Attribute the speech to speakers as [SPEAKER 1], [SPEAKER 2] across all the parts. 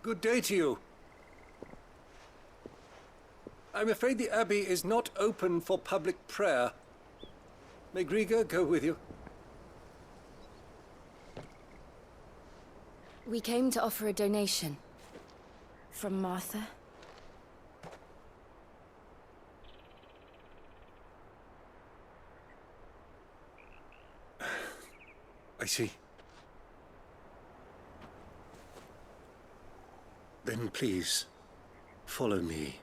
[SPEAKER 1] Good day to you. I'm afraid the Abbey is not open for public prayer. May Griga go with you?
[SPEAKER 2] We came to offer a donation. From Martha.
[SPEAKER 1] I see. Then please, follow me.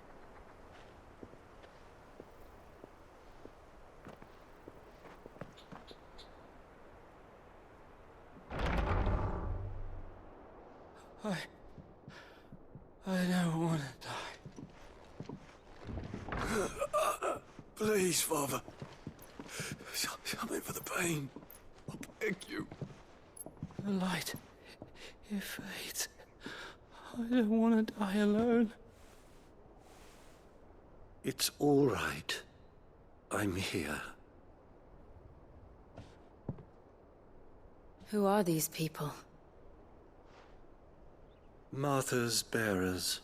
[SPEAKER 3] I don't want to die.
[SPEAKER 4] Please, Father. Something for the pain. I beg you.
[SPEAKER 3] The light, it fades. I don't want to die alone.
[SPEAKER 1] It's all right. I'm here.
[SPEAKER 2] Who are these people?
[SPEAKER 1] Martha's bearers.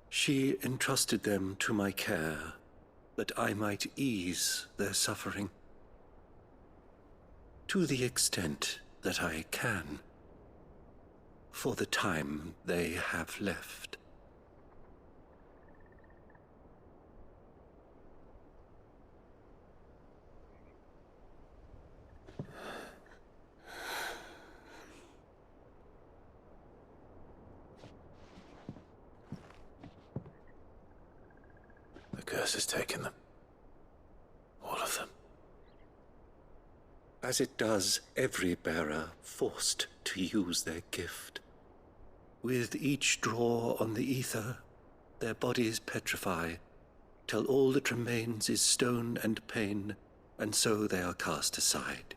[SPEAKER 1] She entrusted them to my care, that I might ease their suffering. To the extent that I can, for the time they have left.
[SPEAKER 4] The curse has taken them. All of them.
[SPEAKER 1] As it does every bearer forced to use their gift. With each draw on the ether, their bodies petrify, till all that remains is stone and pain, and so they are cast aside.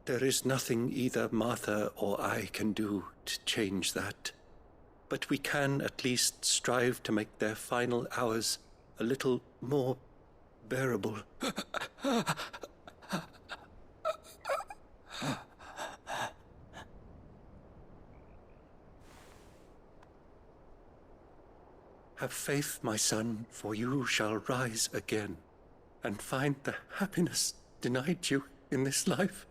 [SPEAKER 1] There is nothing either Martha or I can do to change that, but we can at least strive to make their final hours a little more bearable. Have faith, my son, for you shall rise again and find the happiness denied you in this life.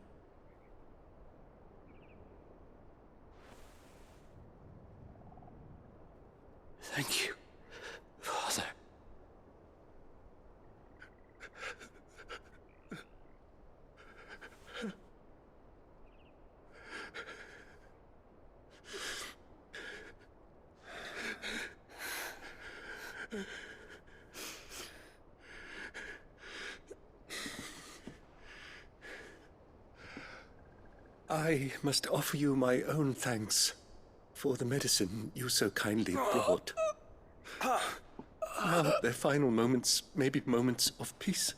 [SPEAKER 3] Thank you, Father.
[SPEAKER 1] I must offer you my own thanks for the medicine you so kindly brought. Now their final moments may be moments of peace.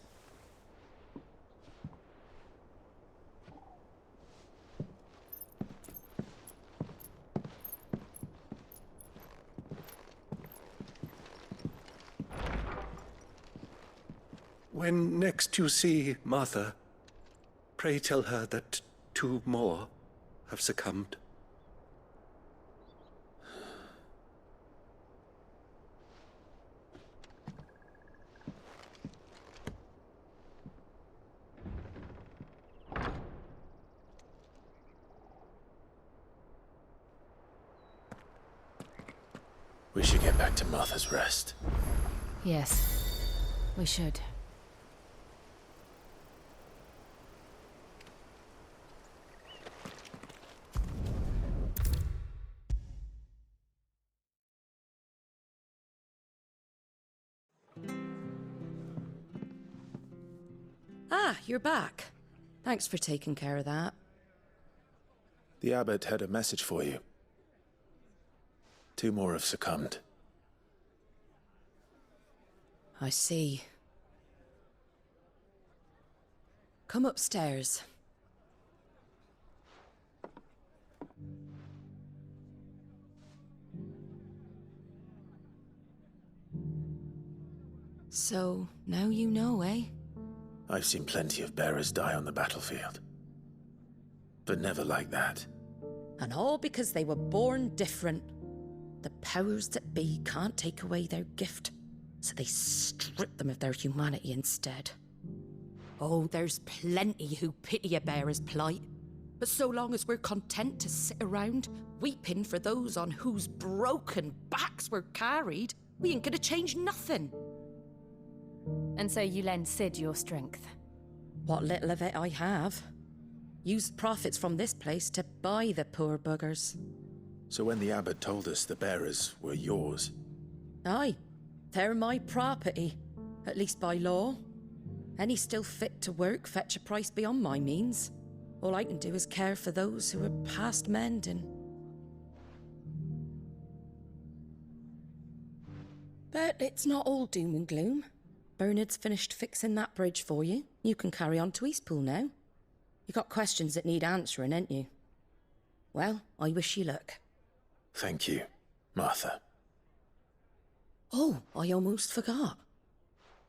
[SPEAKER 1] When next you see Martha, pray tell her that 2 more have succumbed.
[SPEAKER 4] We should get back to Martha's Rest.
[SPEAKER 2] Yes, we should.
[SPEAKER 5] Ah, you're back. Thanks for taking care of that.
[SPEAKER 4] The abbot had a message for you. 2 more have succumbed.
[SPEAKER 5] I see. Come upstairs. So, now you know, eh?
[SPEAKER 4] I've seen plenty of bearers die on the battlefield. But never like that.
[SPEAKER 5] And all because they were born different. The powers that be can't take away their gift, so they strip them of their humanity instead. Oh, there's plenty who pity a bearer's plight, but so long as we're content to sit around, weeping for those on whose broken backs we're carried, we ain't gonna change nothing.
[SPEAKER 2] And so you lend Sid your strength.
[SPEAKER 5] What little of it I have. Used profits from this place to buy the poor buggers.
[SPEAKER 6] So when the abbot told us the bearers were yours...
[SPEAKER 5] Aye, they're my property, at least by law. Any still fit to work fetch a price beyond my means. All I can do is care for those who are past mending. But it's not all doom and gloom. Bernard's finished fixing that bridge for you. You can carry on to Eastpool now. You got questions that need answering, ain't you? Well, I wish you luck.
[SPEAKER 6] Thank you, Martha.
[SPEAKER 5] Oh, I almost forgot.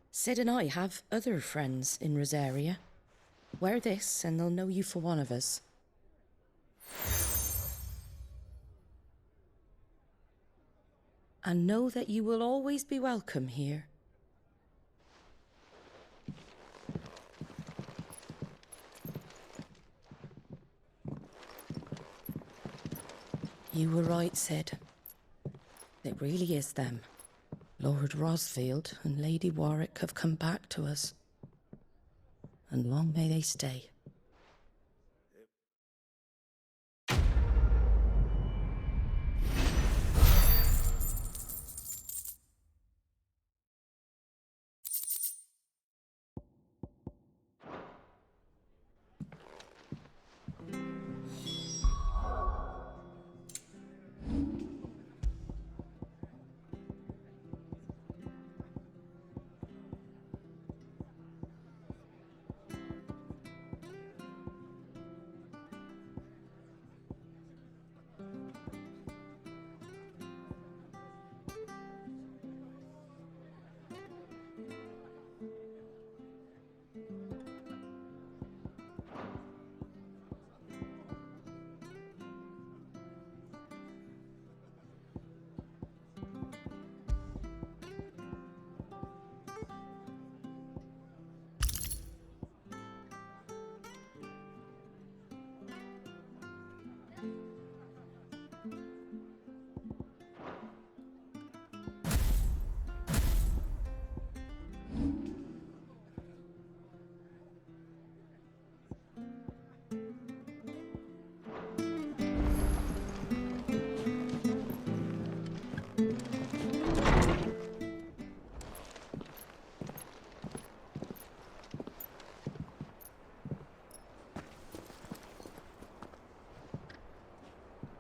[SPEAKER 5] Sid and I have other friends in Rosaria. Wear this and they'll know you for one of us. And know that you will always be welcome here. You were right, Sid. It really is them. Lord Rosfield and Lady Warwick have come back to us. And long may they stay.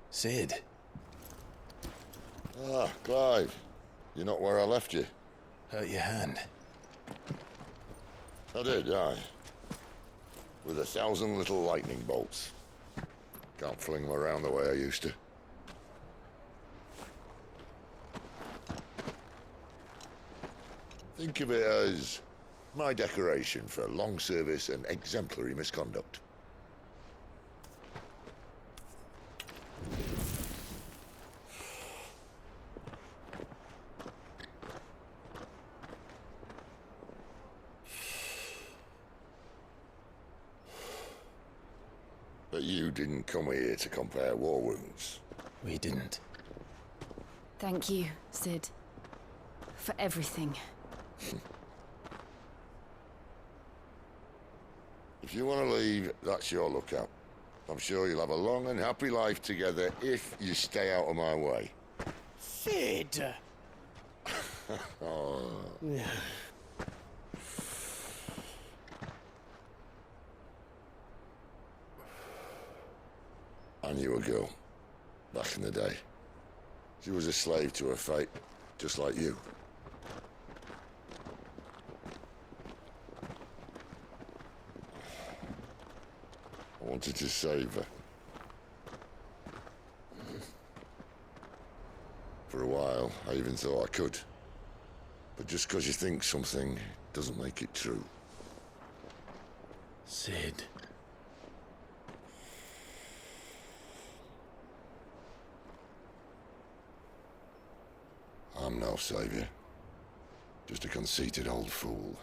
[SPEAKER 6] Sid.
[SPEAKER 7] Ah, Clive. You're not where I left you.
[SPEAKER 6] Hurt your hand.
[SPEAKER 7] I did, aye. With 1,000 little lightning bolts. Can't fling them around the way I used to. Think of it as my decoration for long service and exemplary misconduct. But you didn't come here to compare war wounds.
[SPEAKER 6] We didn't.
[SPEAKER 2] Thank you, Sid. For everything.
[SPEAKER 7] If you want to leave, that's your lookout. I'm sure you'll have a long and happy life together if you stay out of my way.
[SPEAKER 3] Sid!
[SPEAKER 7] Oh. I knew a girl, back in the day. She was a slave to her fate, just like you. I wanted to save her. For a while, I even thought I could. But just because you think something doesn't make it true.
[SPEAKER 6] Sid.
[SPEAKER 7] I'm no saviour. Just a conceited old fool.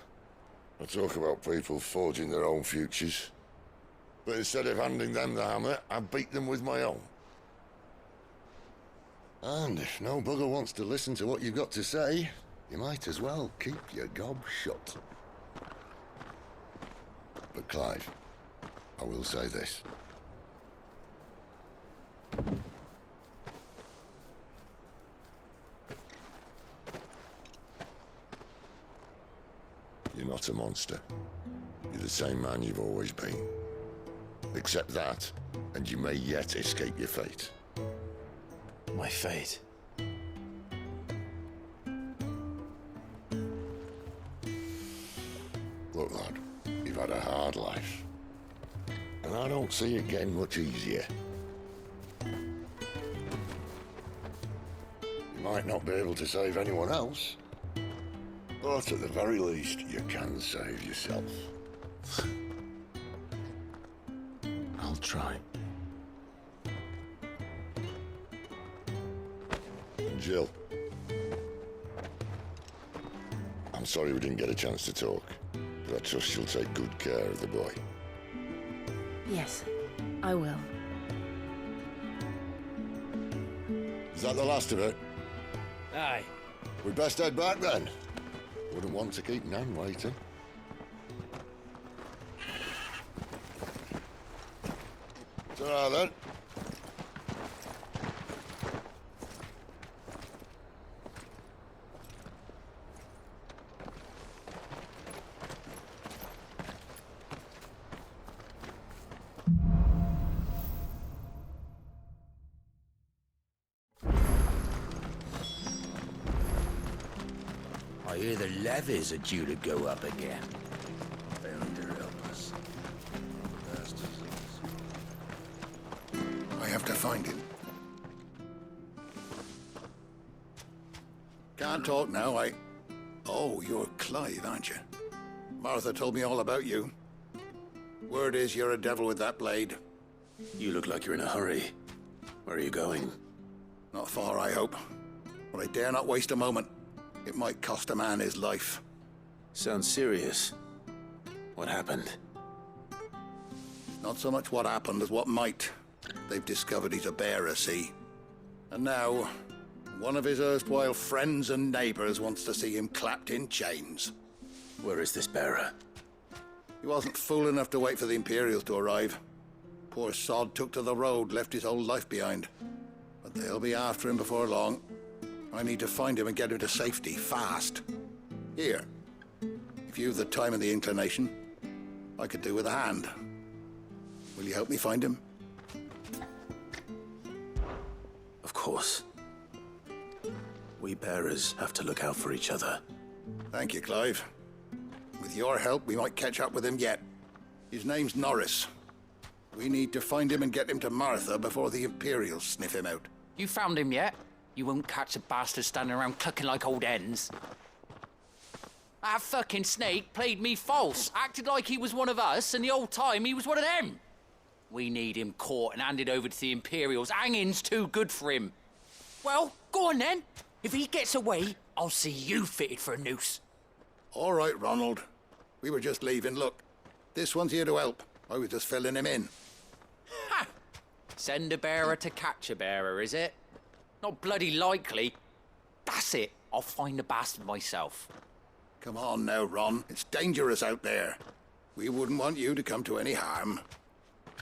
[SPEAKER 7] I talk about people forging their own futures. But instead of handing them the hammer, I beat them with my own. And if no bugger wants to listen to what you've got to say, you might as well keep your gob shut. But Clive, I will say this. You're not a monster. You're the same man you've always been. Accept that, and you may yet escape your fate.
[SPEAKER 6] My fate.
[SPEAKER 7] Look, lad, you've had a hard life. And I don't see it getting much easier. You might not be able to save anyone else, but at the very least, you can save yourself.
[SPEAKER 6] I'll try.
[SPEAKER 7] Jill. I'm sorry we didn't get a chance to talk, but I trust you'll take good care of the boy.
[SPEAKER 2] Yes, I will.
[SPEAKER 7] Is that the last of it?
[SPEAKER 3] Aye.
[SPEAKER 7] We'd best head back then. Wouldn't want to keep Nan waiting. Ta-ra then.
[SPEAKER 8] I hear the levies are due to go up again. Bound to help us.
[SPEAKER 4] I have to find him. Can't talk now, Oh, you're Clive, aren't you? Martha told me all about you. Word is you're a devil with that blade.
[SPEAKER 6] You look like you're in a hurry. Where are you going?
[SPEAKER 4] Not far, I hope. But I dare not waste a moment. It might cost a man his life.
[SPEAKER 6] Sounds serious. What happened?
[SPEAKER 4] Not so much what happened as what might. They've discovered he's a bearer, see? And now, one of his erstwhile friends and neighbors wants to see him clapped in chains.
[SPEAKER 6] Where is this bearer?
[SPEAKER 4] He wasn't fool enough to wait for the Imperials to arrive. Poor sod took to the road, left his whole life behind. But they'll be after him before long. I need to find him and get him to safety, fast. Here, if you've the time and the inclination, I could do with a hand. Will you help me find him?
[SPEAKER 6] Of course. We bearers have to look out for each other.
[SPEAKER 4] Thank you, Clive. With your help, we might catch up with him yet. His name's Norris. We need to find him and get him to Martha before the Imperials sniff him out.
[SPEAKER 9] You found him yet? You won't catch a bastard standing around clucking like old hens. That fucking snake played me false, acted like he was one of us, and the whole time he was one of them. We need him caught and handed over to the Imperials. Hanging's too good for him. Well, go on then. If he gets away, I'll see you fitted for a noose.
[SPEAKER 4] All right, Ronald. We were just leaving. Look, this one's here to help. I was just filling him in.
[SPEAKER 9] Ha! Send a bearer to catch a bearer, is it? Not bloody likely. That's it. I'll find the bastard myself.
[SPEAKER 4] Come on now, Ron. It's dangerous out there. We wouldn't want you to come to any harm.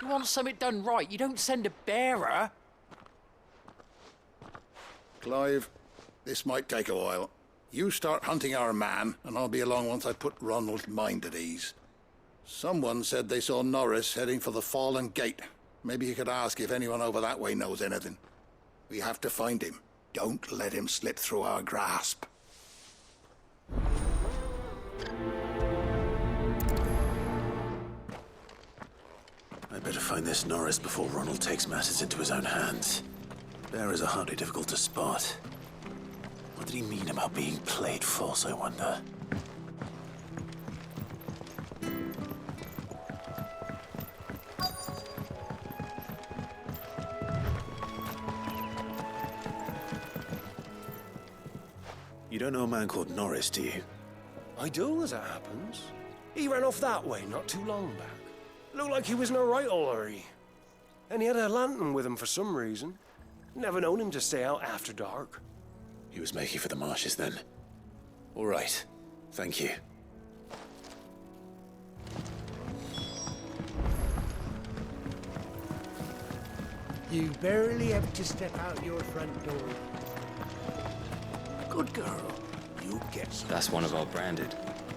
[SPEAKER 9] You want something done right, you don't send a bearer.
[SPEAKER 4] Clive, this might take a while. You start hunting our man, and I'll be along once I put Ronald's mind at ease. Someone said they saw Norris heading for the Fallen Gate. Maybe you could ask if anyone over that way knows anything. We have to find him. Don't let him slip through our grasp.
[SPEAKER 6] I better find this Norris before Ronald takes matters into his own hands. Bearers are hardly difficult to spot. What did he mean about being played false, I wonder? You don't know a man called Norris, do you?
[SPEAKER 10] I do, as it happens. He ran off that way not too long back. Looked like he was in a right old hurry. And he had a lantern with him for some reason. Never known him to stay out after dark.
[SPEAKER 6] He was making for the marshes then. All right. Thank you.
[SPEAKER 11] You barely have to step out your front door. Good girl. You get some.
[SPEAKER 12] That's one of our branded.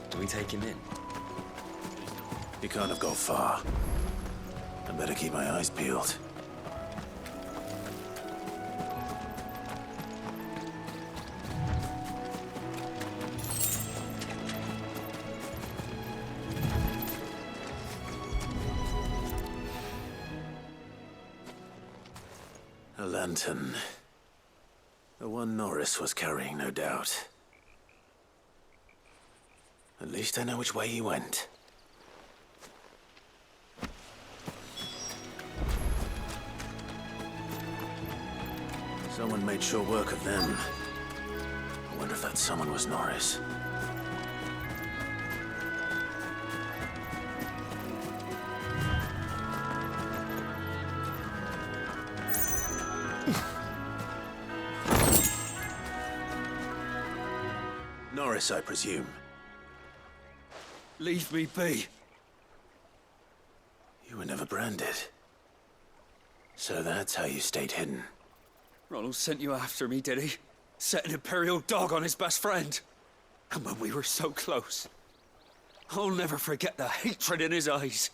[SPEAKER 12] Do we take him in?
[SPEAKER 6] He can't have gone far. I better keep my eyes peeled. A lantern. The one Norris was carrying, no doubt. At least I know which way he went. Someone made sure work of them. I wonder if that someone was Norris. Norris, I presume.
[SPEAKER 3] Leave me be.
[SPEAKER 6] You were never branded. So that's how you stayed hidden.
[SPEAKER 3] Ronald sent you after me, did he? Set an Imperial dog on his best friend. And when we were so close. I'll never forget the hatred in his eyes.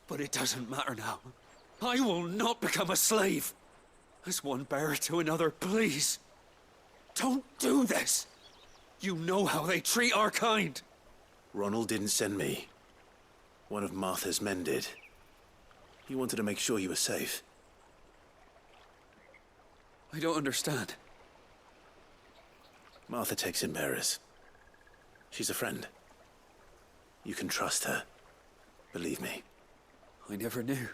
[SPEAKER 3] But it doesn't matter now. I will not become a slave. As one bearer to another, please. Don't do this. You know how they treat our kind.
[SPEAKER 6] Ronald didn't send me. One of Martha's men did. He wanted to make sure you were safe.
[SPEAKER 3] I don't understand.
[SPEAKER 6] Martha takes in bearers. She's a friend. You can trust her. Believe me.
[SPEAKER 3] I never knew.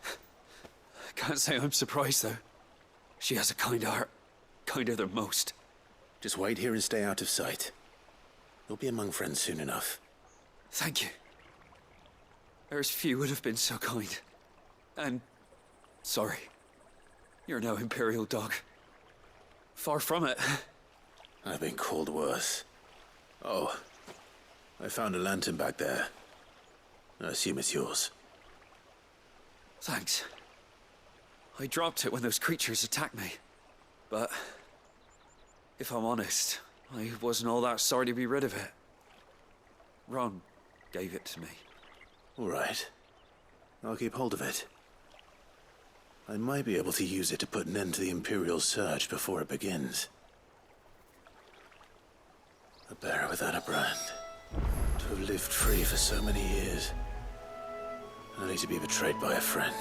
[SPEAKER 3] I can't say I'm surprised, though. She has a kind heart. Kinder than most.
[SPEAKER 6] Just wait here and stay out of sight. You'll be among friends soon enough.
[SPEAKER 3] Thank you. There's few would have been so kind. And sorry. You're no Imperial dog. Far from it.
[SPEAKER 6] I've been called worse. Oh, I found a lantern back there. I assume it's yours.
[SPEAKER 3] Thanks. I dropped it when those creatures attacked me. But if I'm honest, I wasn't all that sorry to be rid of it. Ron gave it to me.
[SPEAKER 6] All right. I'll keep hold of it. I might be able to use it to put an end to the Imperial surge before it begins. A bearer without a brand. To have lived free for so many years. Only to be betrayed by a friend.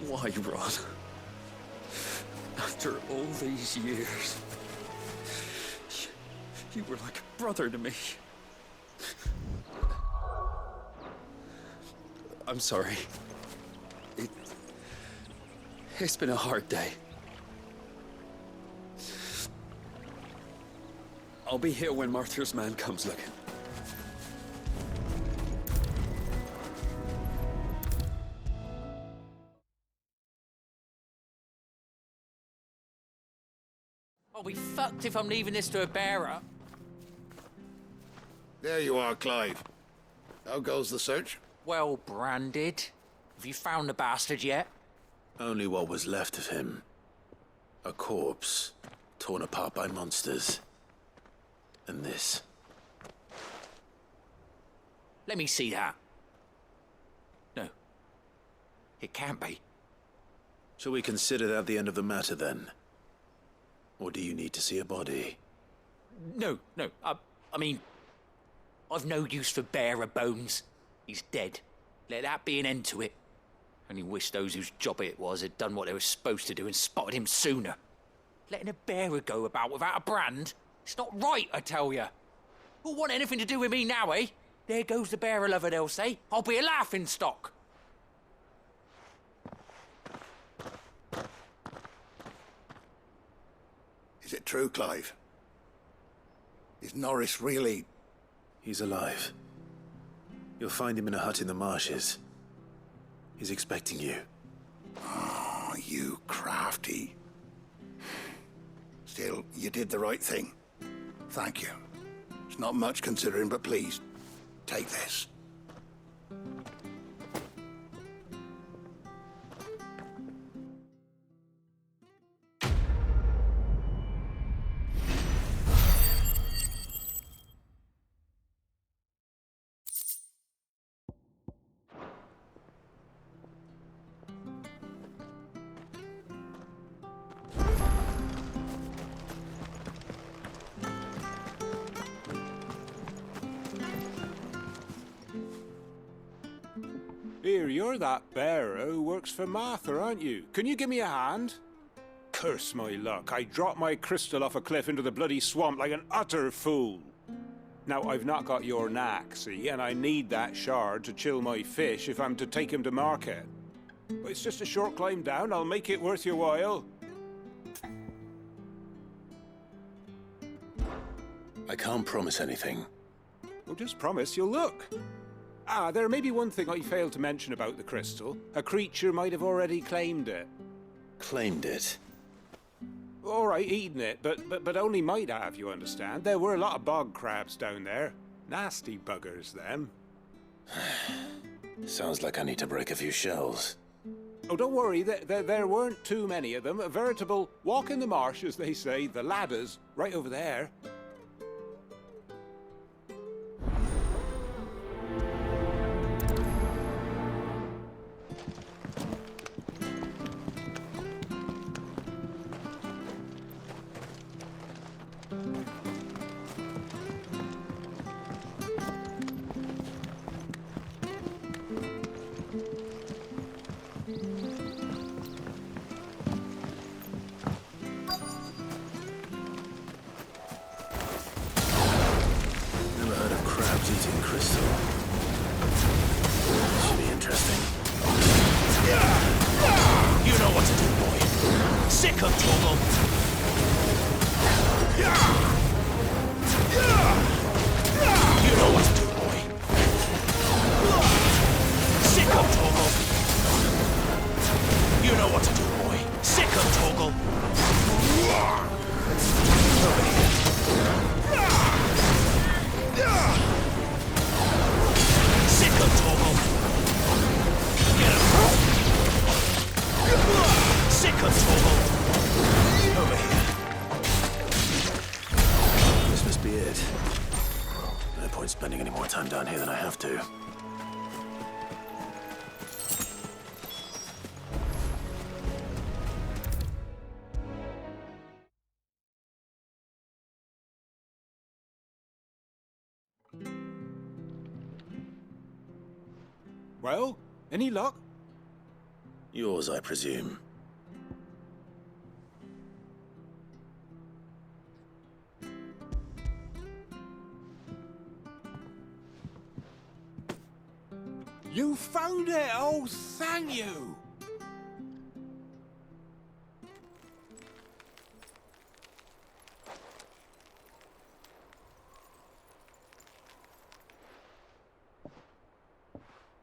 [SPEAKER 3] Why, Ron? After all these years, you were like a brother to me. I'm sorry. It's been a hard day. I'll be here when Martha's man comes looking.
[SPEAKER 9] I'll be fucked if I'm leaving this to a bearer.
[SPEAKER 4] There you are, Clive. How goes the search?
[SPEAKER 9] Well branded. Have you found the bastard yet?
[SPEAKER 6] Only what was left of him. A corpse, torn apart by monsters. And this.
[SPEAKER 9] Let me see that. No. It can't be.
[SPEAKER 6] Shall we consider that the end of the matter, then? Or do you need to see a body?
[SPEAKER 9] No. I mean, I've no use for bearer bones. He's dead. Let that be an end to it. Only wish those whose job it was had done what they were supposed to do and spotted him sooner. Letting a bearer go about without a brand? It's not right, I tell you. Who'll want anything to do with me now, eh? There goes the bearer lover, they'll say. I'll be a laughing stock.
[SPEAKER 4] Is it true, Clive? Is Norris really...
[SPEAKER 6] He's alive. You'll find him in a hut in the marshes. He's expecting you.
[SPEAKER 4] Oh, you crafty. Still, you did the right thing. Thank you. It's not much considering, but please, take this.
[SPEAKER 13] Here, you're that bearer who works for Martha, aren't you? Can you give me a hand? Curse my luck, I dropped my crystal off a cliff into the bloody swamp like an utter fool. Now, I've not got your knack, see, and I need that shard to chill my fish if I'm to take him to market. But it's just a short climb down, I'll make it worth your while.
[SPEAKER 6] I can't promise anything.
[SPEAKER 13] Well, just promise you'll look. Ah, there may be one thing I failed to mention about the crystal. A creature might have already claimed it.
[SPEAKER 6] Claimed it?
[SPEAKER 13] All right, eaten it, but only might have, you understand. There were a lot of bog crabs down there. Nasty buggers, them.
[SPEAKER 6] Sounds like I need to break a few shells.
[SPEAKER 13] Oh, don't worry, there weren't too many of them. A veritable walk in the marsh, as they say, the ladders, right over there.
[SPEAKER 6] Eating crystal. Should be interesting.
[SPEAKER 14] You know what to do, boy. Sick of Torgal. You know what to do, boy. Sick of Torgal. You know what to do, boy. Sick of Torgal. Over here. Sick of Torgal. Get him. Sick of Torgal. Over here.
[SPEAKER 6] This must be it. No point spending any more time down here than I have to.
[SPEAKER 13] Well, any luck?
[SPEAKER 6] Yours, I presume.
[SPEAKER 13] You found it! Oh, thank you!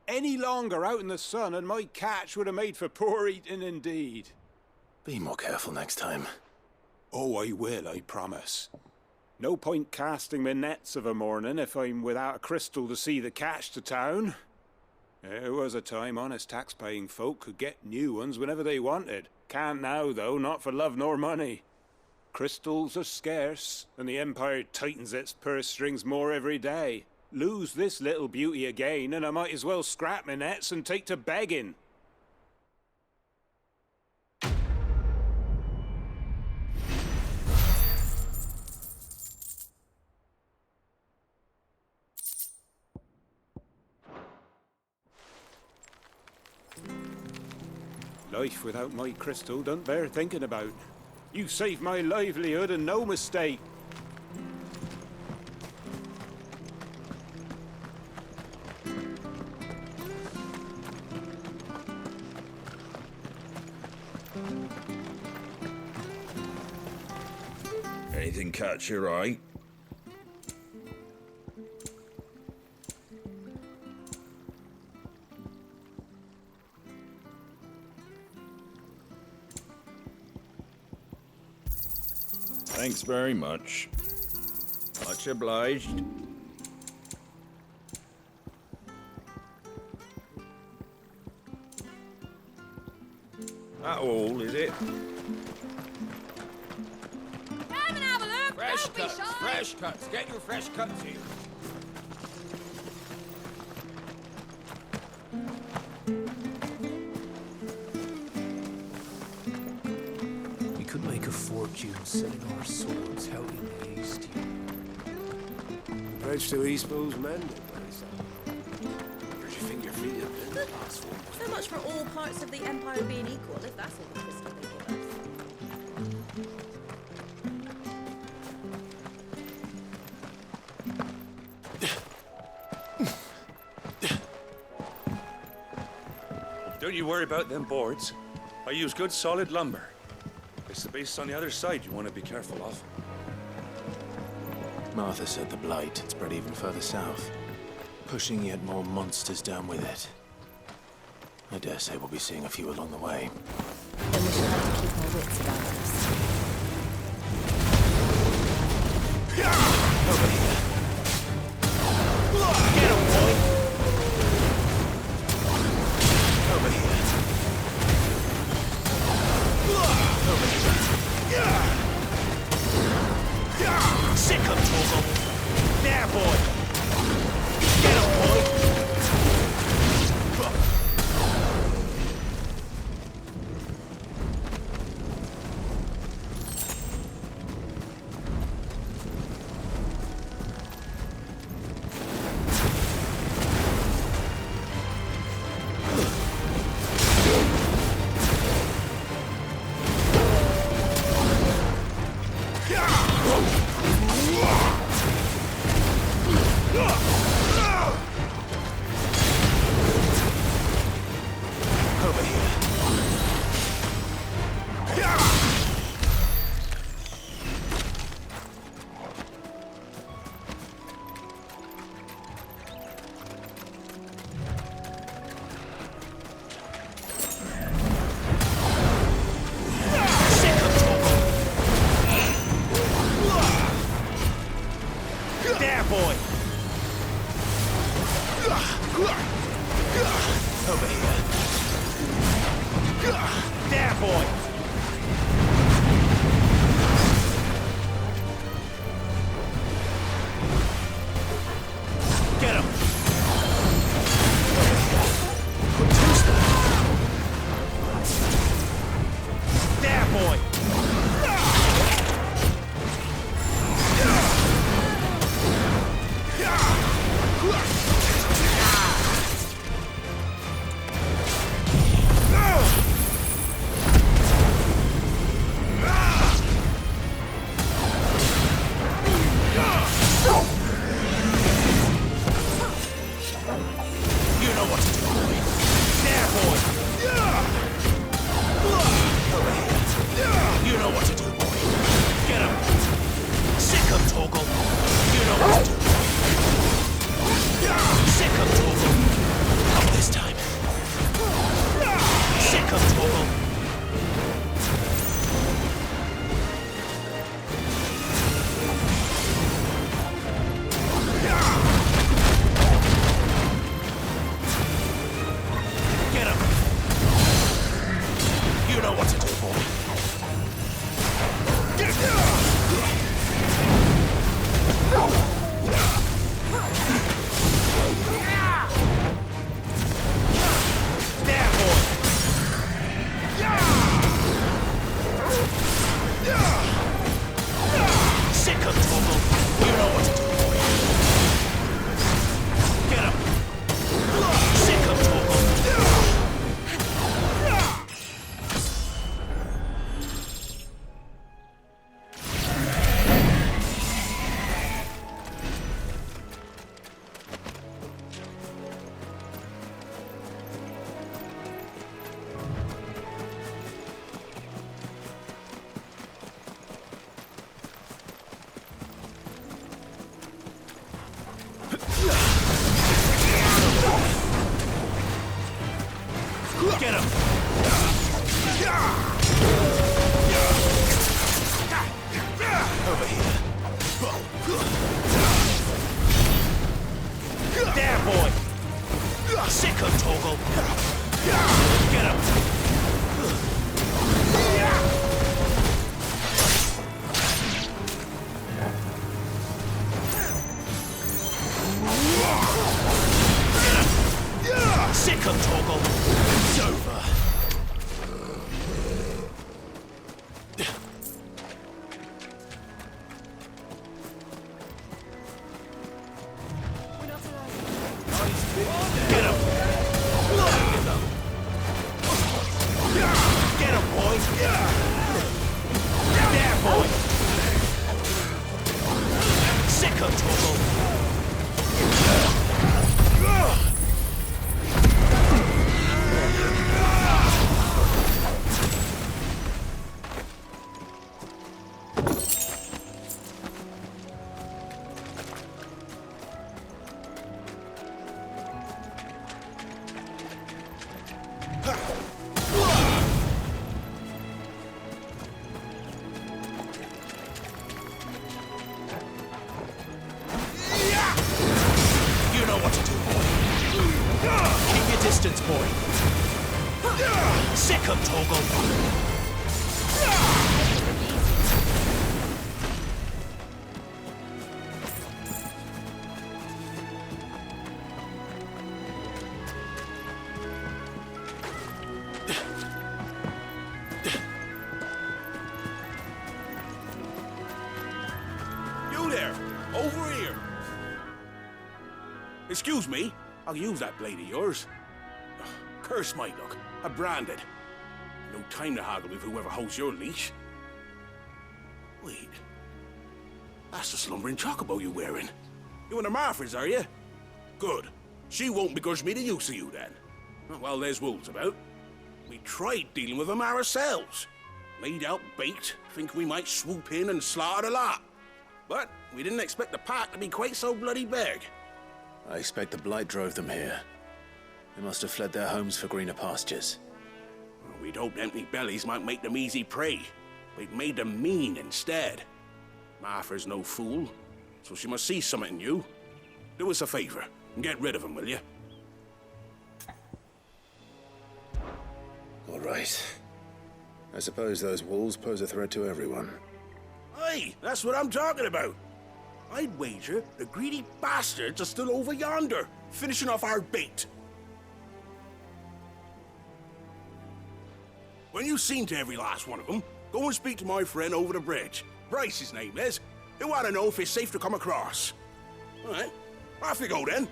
[SPEAKER 13] Any longer out in the sun and my catch would have made for poor eating indeed.
[SPEAKER 6] Be more careful next time.
[SPEAKER 13] Oh, I will, I promise. No point casting my nets of a morning if I'm without a crystal to see the catch to town. There was a time honest tax-paying folk could get new ones whenever they wanted. Can't now, though, not for love nor money. Crystals are scarce, and the Empire tightens its purse strings more every day. Lose this little beauty again, and I might as well scrap my nets and take to begging. Life without my crystal don't bear thinking about. You saved my livelihood and no mistake.
[SPEAKER 8] Anything catch your eye? Thanks very much. Much obliged. That all, is it?
[SPEAKER 2] Come and have a look!
[SPEAKER 3] Fresh
[SPEAKER 2] Don't be
[SPEAKER 3] cuts,
[SPEAKER 2] shy!
[SPEAKER 3] fresh cuts. Get your fresh cuts here.
[SPEAKER 11] We could make a fortune selling our swords out in the east.
[SPEAKER 10] Bridge to Eastbo's mended, I say.
[SPEAKER 3] Where'd you think your feet have been the last one?
[SPEAKER 15] So much for all parts of the Empire being equal, if that's all the crystal they give us.
[SPEAKER 16] Don't you worry about them boards. I use good solid lumber. It's the base on the other side you want to be careful of.
[SPEAKER 6] Martha said the blight had spread even further south, pushing yet more monsters down with it. I dare say we'll be seeing a few along the way.
[SPEAKER 2] Then we shall have to keep our wits about us.
[SPEAKER 6] Over here.
[SPEAKER 14] Get him, boy!
[SPEAKER 6] Over here. Over here.
[SPEAKER 14] Sick of Torgal! There, boy! Get him, boy! There, boy!
[SPEAKER 6] Over here.
[SPEAKER 14] There, boy! Get him! There, boy! Get him! Over here. There, boy! Sick him, Toggle! Get him! Sick him, Toggle! It's over. Get him! Get him, boy! There, boy! Sick him, Toggle! You know what to do, boy. Keep your distance, boy. Sick him, Toggle.
[SPEAKER 13] You there! Over here! Excuse me, I'll use that blade of yours. Ugh, curse my luck. I'm branded. No time to haggle with whoever holds your leash. Wait. That's the slumbering chocobo you're wearing. You and the Marfors, are you? Good. She won't begrudge me the use of you, then. Well, there's wolves about. We tried dealing with them ourselves. Laid out bait, think we might swoop in and slaughter the lot. But we didn't expect the pack to be quite so bloody big.
[SPEAKER 6] I expect the blight drove them here. They must have fled their homes for greener pastures.
[SPEAKER 13] Well, we'd hoped empty bellies might make them easy prey. But it made them mean instead. Martha's no fool, so she must see something in you. Do us a favor and get rid of them, will you?
[SPEAKER 6] All right. I suppose those wolves pose a threat to everyone.
[SPEAKER 13] Aye, that's what I'm talking about. I'd wager the greedy bastards are still over yonder, finishing off our bait. When you've seen to every last one of them, go and speak to my friend over the bridge. Bryce, his name is. He'll want to know if it's safe to come across. All right, off you go then.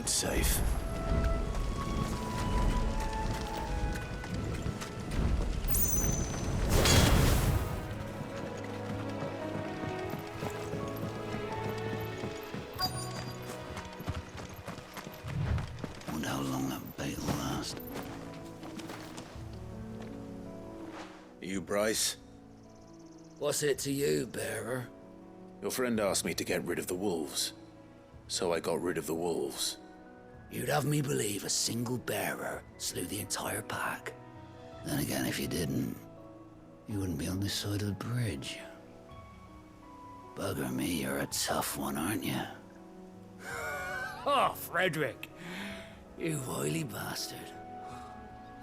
[SPEAKER 6] Safe.
[SPEAKER 8] Wonder how long that bait will last.
[SPEAKER 6] You, Bryce?
[SPEAKER 8] What's it to you, bearer?
[SPEAKER 6] Your friend asked me to get rid of the wolves, so I got rid of the wolves.
[SPEAKER 8] You'd have me believe a single bearer slew the entire pack. Then again, if you didn't, you wouldn't be on this side of the bridge. Bugger me, you're a tough one, aren't you? Oh, Frederick. You wily bastard.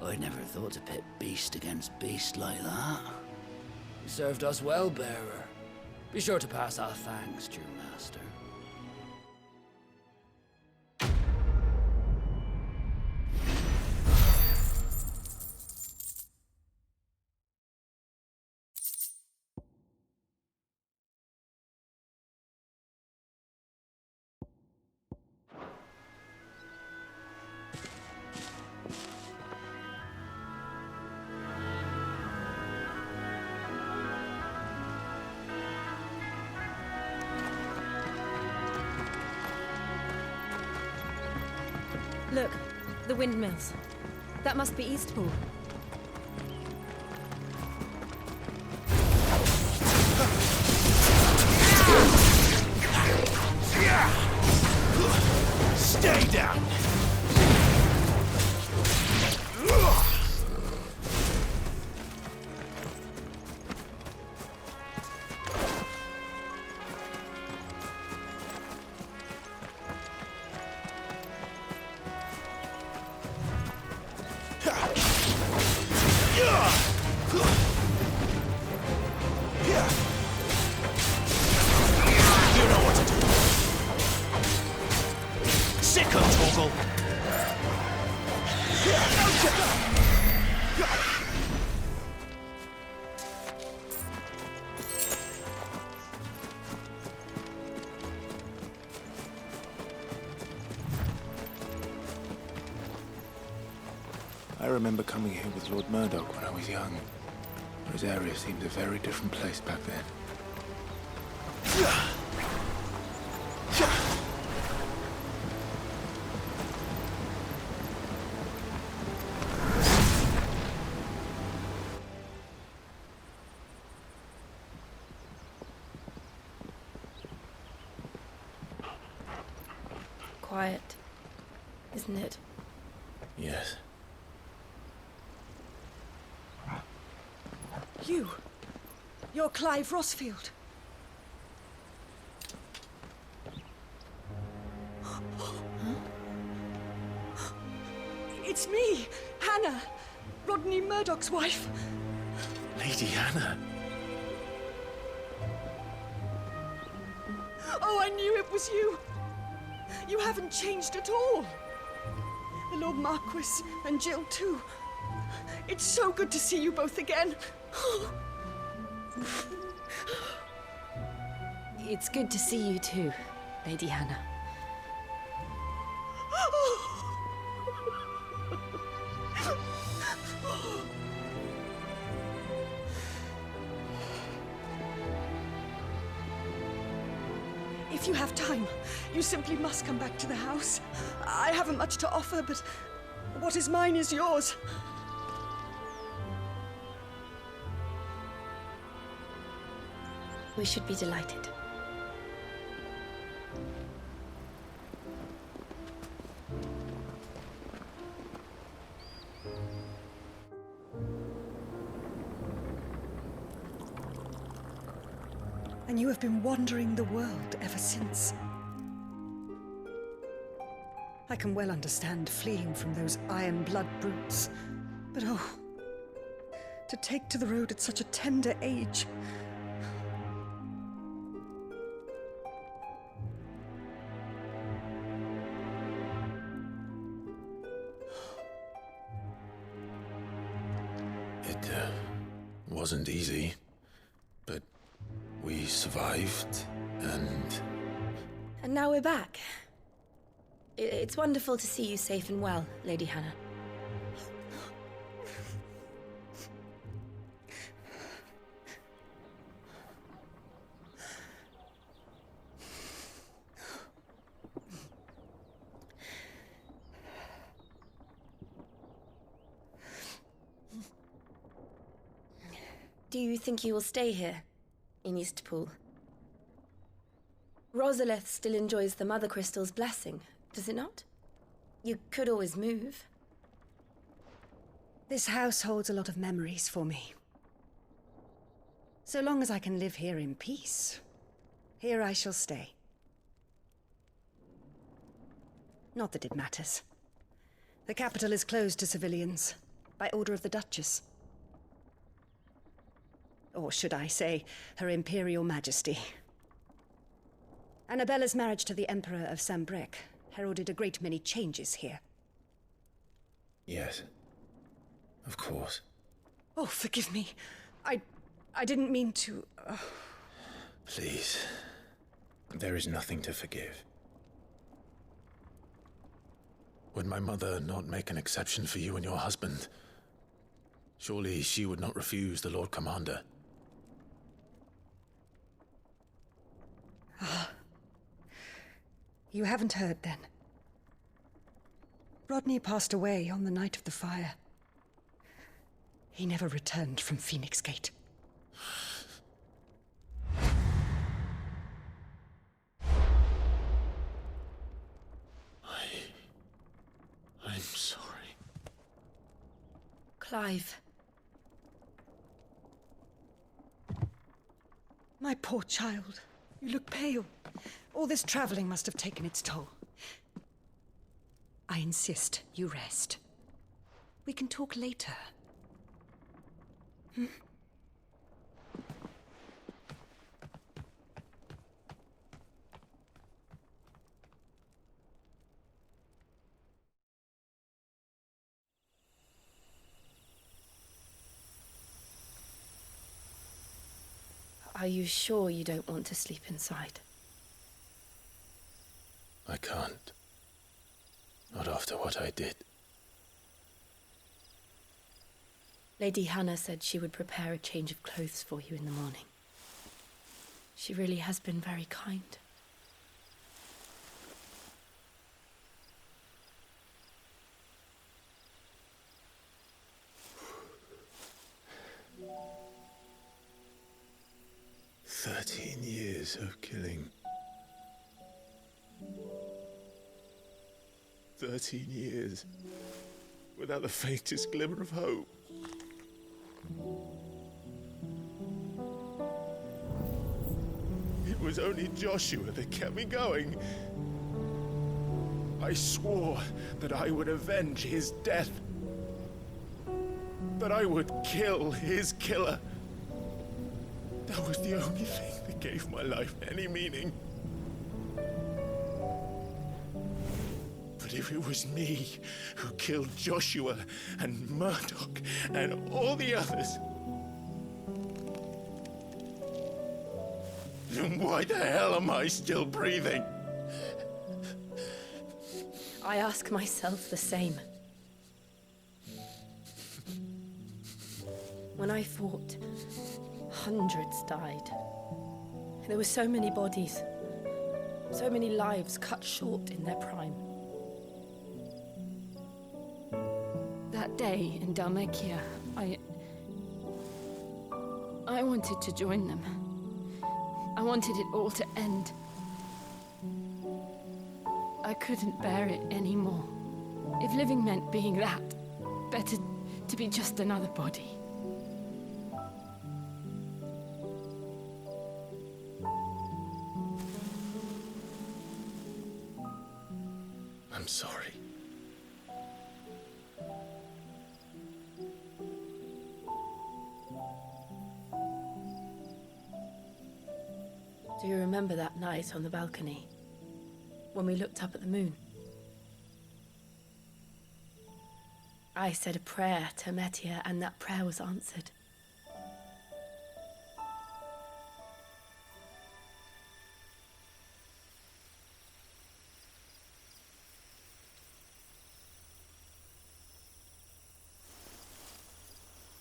[SPEAKER 8] I'd never thought to pit beast against beast like that. You served us well, bearer. Be sure to pass our thanks to your master.
[SPEAKER 2] Look, the windmills. That must be Eastpool.
[SPEAKER 14] Stay down!
[SPEAKER 6] I remember coming here with Lord Murdoch when I was young. This area seemed a very different place back then.
[SPEAKER 2] Quiet, isn't it?
[SPEAKER 6] Yes.
[SPEAKER 15] You're Clive Rossfield. It's me, Hannah, Rodney Murdoch's wife.
[SPEAKER 6] Lady Hannah.
[SPEAKER 15] Oh, I knew it was you. You haven't changed at all. The Lord Marquis and Jill too. It's so good to see you both again.
[SPEAKER 2] It's good to see you too, Lady Hannah.
[SPEAKER 15] If you have time, you simply must come back to the house. I haven't much to offer, but what is mine is yours.
[SPEAKER 2] We should be delighted.
[SPEAKER 15] And you have been wandering the world ever since. I can well understand fleeing from those iron blood brutes, but oh, to take to the road at such a tender age.
[SPEAKER 6] It wasn't easy, but we survived, and...
[SPEAKER 2] And now we're back. It's wonderful to see you safe and well, Lady Hannah. Do you think you will stay here, in Eastpool? Rosalith still enjoys the Mother Crystal's blessing, does it not? You could always move.
[SPEAKER 15] This house holds a lot of memories for me. So long as I can live here in peace, here I shall stay.
[SPEAKER 17] Not that it matters. The capital is closed to civilians, by order of the Duchess. Or should I say, Her Imperial Majesty. Annabella's marriage to the Emperor of Sambrec heralded a great many changes here.
[SPEAKER 11] Yes. Of course.
[SPEAKER 17] Oh, forgive me. I didn't mean to...
[SPEAKER 11] Please. There is nothing to forgive. Would my mother not make an exception for you and your husband? Surely she would not refuse the Lord Commander.
[SPEAKER 17] Ah. You haven't heard, then. Rodney passed away on the night of the fire. He never returned from Phoenix Gate.
[SPEAKER 11] I'm sorry.
[SPEAKER 2] Clive.
[SPEAKER 17] My poor child. You look pale. All this traveling must have taken its toll. I insist you rest. We can talk later. Hmm?
[SPEAKER 2] Are you sure you don't want to sleep inside?
[SPEAKER 11] I can't. Not after what I did.
[SPEAKER 2] Lady Hannah said she would prepare a change of clothes for you in the morning. She really has been very kind.
[SPEAKER 11] Years of killing. 13 years without the faintest glimmer of hope. It was only Joshua that kept me going. I swore that I would avenge his death. That I would kill his killer. That was the only thing that gave my life any meaning. But if it was me who killed Joshua and Murdoch and all the others, then why the hell am I still breathing?
[SPEAKER 2] I ask myself the same. When I fought, hundreds died. There were so many bodies, so many lives cut short in their prime. That day in Dalmekia, I wanted to join them. I wanted it all to end. I couldn't bear it anymore. If living meant being that, better to be just another body.
[SPEAKER 11] I'm sorry.
[SPEAKER 2] Do you remember that night on the balcony, when we looked up at the moon? I said a prayer to Metia, and that prayer was answered.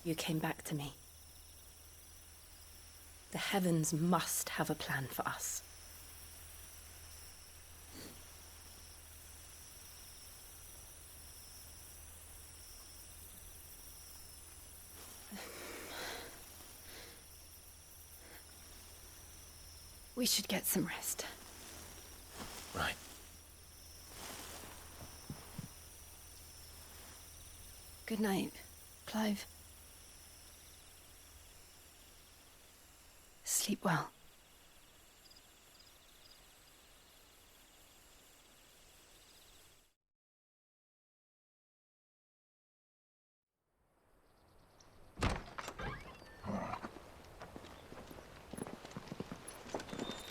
[SPEAKER 2] You came back to me. The heavens must have a plan for us. We should get some rest.
[SPEAKER 11] Right.
[SPEAKER 2] Good night, Clive. Sleep well.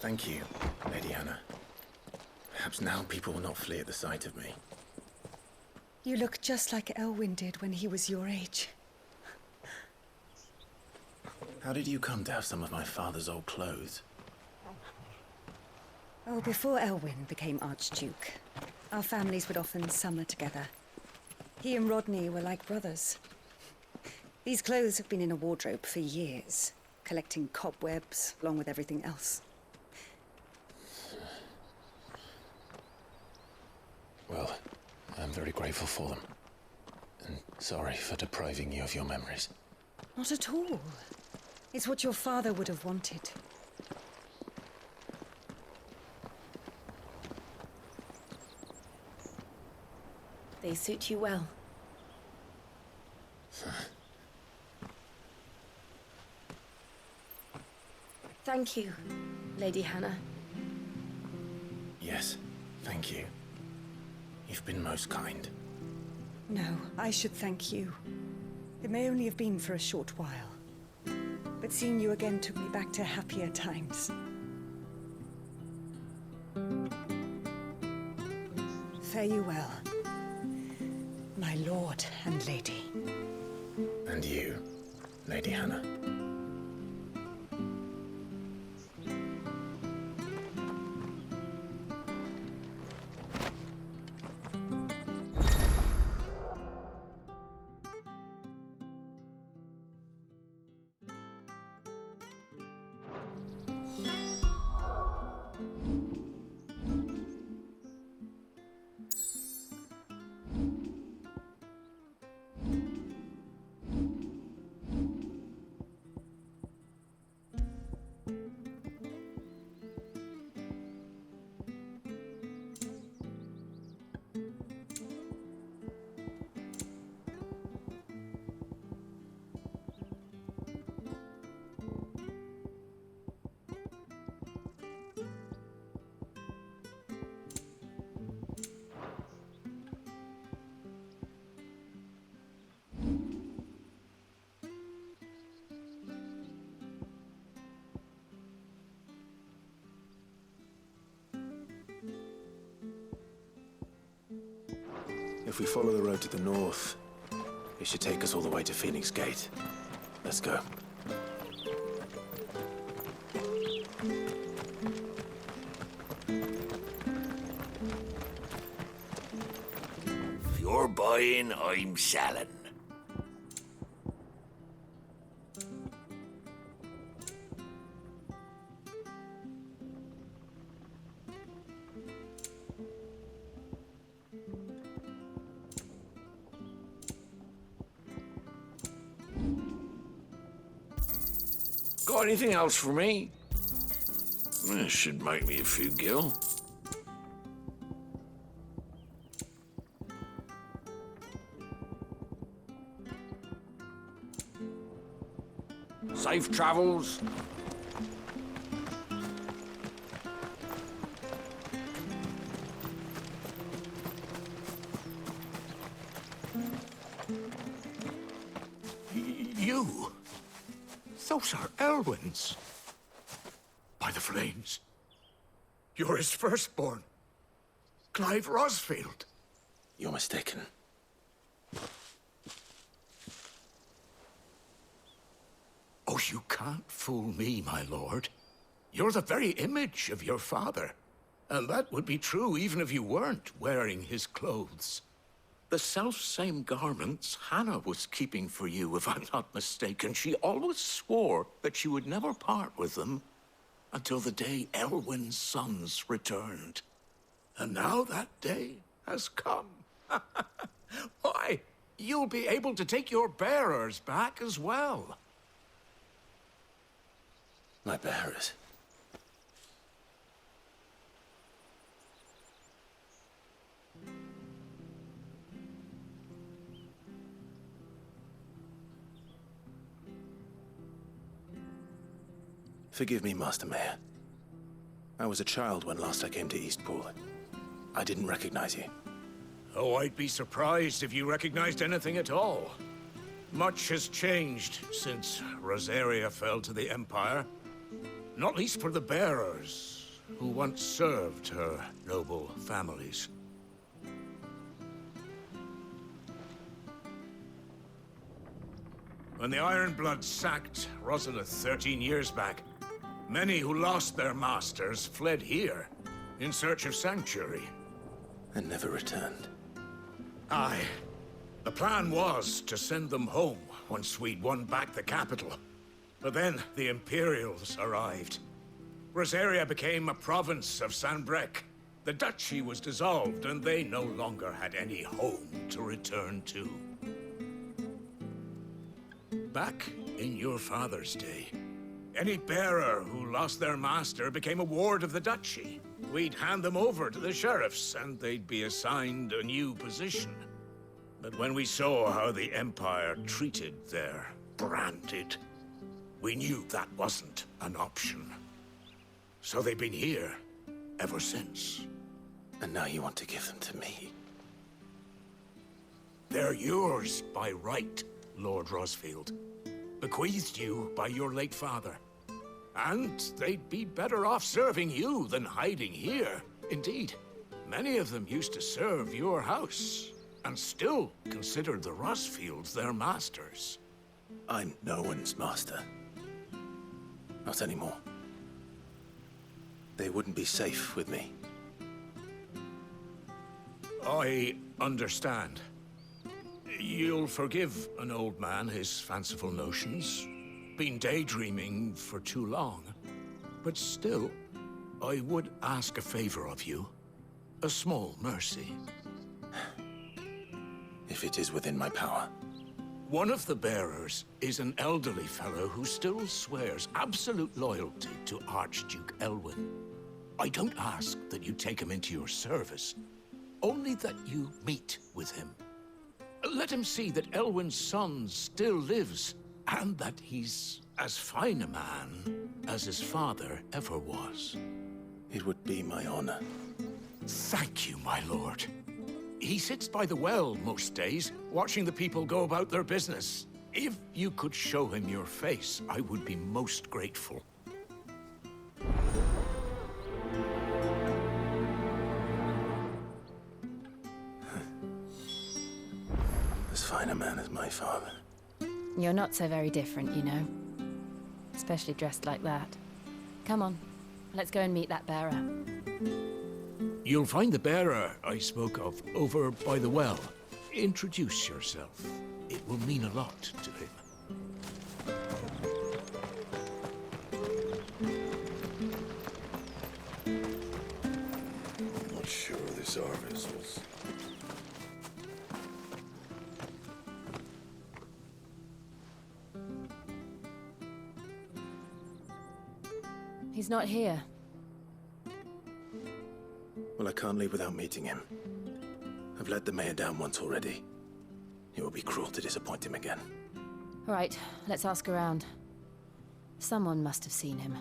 [SPEAKER 6] Thank you, Lady Hannah. Perhaps now people will not flee at the sight of me.
[SPEAKER 17] You look just like Elwyn did when he was your age.
[SPEAKER 6] How did you come to have some of my father's old clothes?
[SPEAKER 17] Oh, before Elwyn became Archduke, our families would often summer together. He and Rodney were like brothers. These clothes have been in a wardrobe for years, collecting cobwebs along with everything else.
[SPEAKER 6] Well, I'm very grateful for them. And sorry for depriving you of your memories.
[SPEAKER 17] Not at all. It's what your father would have wanted.
[SPEAKER 2] They suit you well. Thank you, Lady Hannah.
[SPEAKER 6] Yes, thank you. You've been most kind.
[SPEAKER 17] No, I should thank you. It may only have been for a short while, but seeing you again took me back to happier times. Fare you well, my lord and lady.
[SPEAKER 6] And you, Lady Hannah. If we follow the road to the north, it should take us all the way to Phoenix Gate. Let's go.
[SPEAKER 18] If you're buying, I'm selling. Got anything else for me? This should make me a few gil. Safe travels.
[SPEAKER 11] You? Those are Elwyn's. By the flames. You're his firstborn. Clive Rosfield.
[SPEAKER 6] You're mistaken.
[SPEAKER 11] Oh, you can't fool me, my lord. You're the very image of your father. And that would be true even if you weren't wearing his clothes. The self-same garments Hannah was keeping for you, if I'm not mistaken. She always swore that she would never part with them until the day Elwyn's sons returned. And now that day has come. Why, you'll be able to take your bearers back as well.
[SPEAKER 6] My bearers? Forgive me, Master Mayor. I was a child when last I came to Eastpool. I didn't recognize you.
[SPEAKER 11] Oh, I'd be surprised if you recognized anything at all. Much has changed since Rosaria fell to the Empire. Not least for the bearers. who once served her noble families. When the Ironbloods sacked Rosalith 13 years back, many who lost their masters fled here in search of sanctuary.
[SPEAKER 6] And never returned.
[SPEAKER 11] Aye. The plan was to send them home once we'd won back the capital. But then the Imperials arrived. Rosaria became a province of Sanbreque. The duchy was dissolved, and they no longer had any home to return to. Back in your father's day, any bearer who lost their master became a ward of the duchy. We'd hand them over to the sheriffs, and they'd be assigned a new position. But when we saw how the Empire treated their branded, we knew that wasn't an option. So they've been here ever since.
[SPEAKER 6] And now you want to give them to me?
[SPEAKER 11] They're yours by right, Lord Rosfield. Bequeathed you by your late father. And they'd be better off serving you than hiding here. Indeed, many of them used to serve your house, and still considered the Rosfields their masters.
[SPEAKER 6] I'm no one's master. Not anymore. They wouldn't be safe with me.
[SPEAKER 11] I understand. You'll forgive an old man his fanciful notions. Been daydreaming for too long. But still, I would ask a favor of you. A small mercy.
[SPEAKER 6] If it is within my power.
[SPEAKER 11] One of the bearers is an elderly fellow who still swears absolute loyalty to Archduke Elwyn. I don't ask that you take him into your service, only that you meet with him. Let him see that Elwyn's son still lives, and that he's as fine a man as his father ever was.
[SPEAKER 6] It would be my honor.
[SPEAKER 11] Thank you, my lord. He sits by the well most days, watching the people go about their business. If you could show him your face, I would be most grateful.
[SPEAKER 6] As fine a man as my father.
[SPEAKER 2] You're not so very different, you know. Especially dressed like that. Come on, let's go and meet that bearer.
[SPEAKER 11] You'll find the bearer I spoke of over by the well. Introduce yourself. It will mean a lot to him.
[SPEAKER 7] I'm not sure this Arvis was.
[SPEAKER 2] He's not here.
[SPEAKER 6] Well, I can't leave without meeting him. I've let the mayor down once already. It would be cruel to disappoint him again.
[SPEAKER 2] All right, let's ask around. Someone must have seen him.